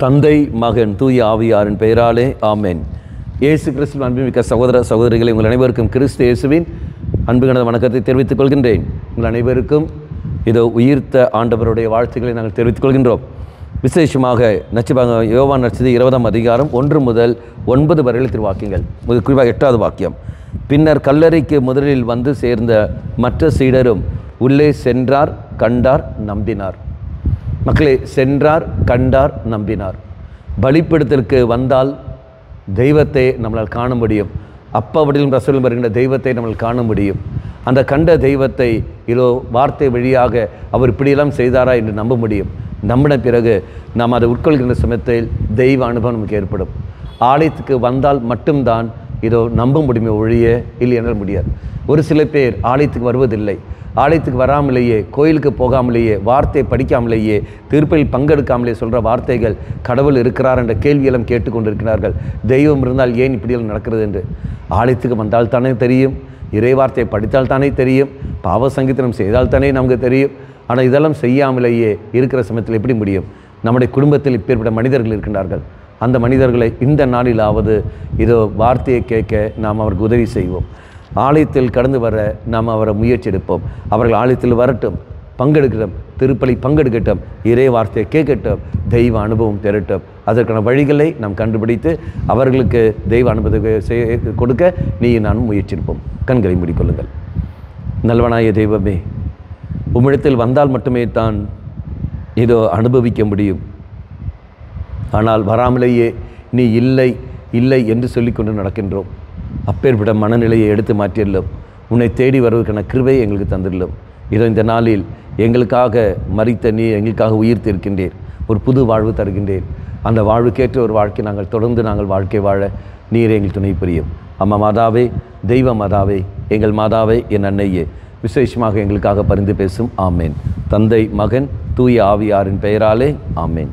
தந்தை மகன் தூய ஆவியாரின் பெயராலே ஆமென். இயேசு கிறிஸ்துவின் அன்புமிக்க சகோதர சகோதரிகளை உங்கள் அனைவருக்கும் கிறிஸ்து இயேசுவின் அன்புகனது வணக்கத்தை தெரிவித்துக் கொள்கின்றேன். உங்கள் அனைவருக்கும் இதோ உயிர்த்த ஆண்டவருடைய வாழ்த்துக்களை நாங்கள் தெரிவித்துக் கொள்கின்றோம். விசேஷமாக யோவான் நற்செய்தி 20ஆம் அதிகாரம் 1 முதல் 9 வரை திருவாக்கியங்கள். குறிப்பாக 8வது வாக்கியம். பின்னர் கல்லறைக்கு முதலில் வந்து சேர்ந்த மற்ற சீடரும் உள்ளே சென்றார், கண்டார், நம்பினார். மக்களே, சென்றார், கண்டார், நம்பினார். பலிப்பீடத்திற்கு வந்தால் தெய்வத்தை நம்மளால் காண முடியும். அப்பாவடிலும் ரசூலும் வருகின்ற தெய்வத்தை நம்மளால் காண முடியும். அந்த கண்ட தெய்வத்தை இதோ வார்த்தை வழியாக அவர் இப்படியெல்லாம் செய்தாரா என்று நம்ப முடியும். நம்பின பிறகு நாம் அதை உட்கொள்கின்ற சமயத்தில் தெய்வ அனுபவம் நமக்கு ஏற்படும். ஆலயத்துக்கு வந்தால் மட்டும்தான் இதோ நம்ப முடியுமே ஒழிய இல்லை என்ற முடியாது. ஒரு சில பேர் ஆலயத்துக்கு வருவதில்லை. ஆலயத்துக்கு வராமலேயே, கோயிலுக்கு போகாமலேயே, வார்த்தை படிக்காமலேயே, தீர்ப்பில் பங்கெடுக்காமலே சொல்கிற வார்த்தைகள் கடவுள் இருக்கிறார் என்ற கேள்வியெல்லாம் கேட்டுக்கொண்டிருக்கிறார்கள். தெய்வம் இருந்தால் ஏன் இப்படியெல்லாம் நடக்கிறது என்று. ஆலயத்துக்கு வந்தால் தானே தெரியும், இறை வார்த்தையை படித்தால் தானே தெரியும், பாவ சங்கீதனம் செய்தால் தானே நமக்கு தெரியும். ஆனால் இதெல்லாம் செய்யாமலேயே இருக்கிற சமயத்தில் எப்படி முடியும்? நம்முடைய குடும்பத்தில் இப்பேற்பட்ட மனிதர்கள் இருக்கின்றார்கள். அந்த மனிதர்களை இந்த நாளிலாவது இதோ வார்த்தையை கேட்க நாம் அவருக்கு உதவி செய்வோம். ஆலயத்தில் கடந்து வர நாம் அவரை முயற்சி எடுப்போம். அவர்கள் ஆலயத்தில் வரட்டும், பங்கெடுக்கட்டும், திருப்பலி பங்கெடுக்கட்டும், இறை வார்த்தையை கேட்கட்டும், தெய்வ அனுபவம் பெறட்டும். அதற்கான வழிகளை நாம் கண்டுபிடித்து அவர்களுக்கு தெய்வ அனுபவத்தை கொடுக்க நீ நானும் முயற்சி எடுப்போம். கண்களை மூடிக்கொள்ளுங்கள். நல்வனாய தெய்வமே, உம்மிடத்தில் வந்தால் மட்டுமே தான் இதோ அனுபவிக்க முடியும். ஆனால் வராமலேயே நீ இல்லை இல்லை என்று சொல்லிக்கொண்டு நடக்கின்றோம். அப்பேற்பட்ட மனநிலையை எடுத்து மாற்றிடலும். உன்னை தேடி வருவதற்கான கிருபையை எங்களுக்கு தந்துடலும். இதோ இந்த நாளில் எங்களுக்காக மரித்த நீ எங்களுக்காக உயிர்த்து இருக்கின்றீர். ஒரு புது வாழ்வு தருகின்றீர். அந்த வாழ்வுக்கேற்ற ஒரு வாழ்க்கை நாங்கள் வாழ்க்கை வாழ நீர் எங்கள் துணை புரியும். அம்மா மாதாவே, தெய்வ மாதாவே, எங்கள் மாதாவே, என் அன்னையே, விசேஷமாக எங்களுக்காக பரிந்து பேசும். ஆமேன். தந்தை மகன் தூய ஆவியாரின் பெயராலே ஆமேன்.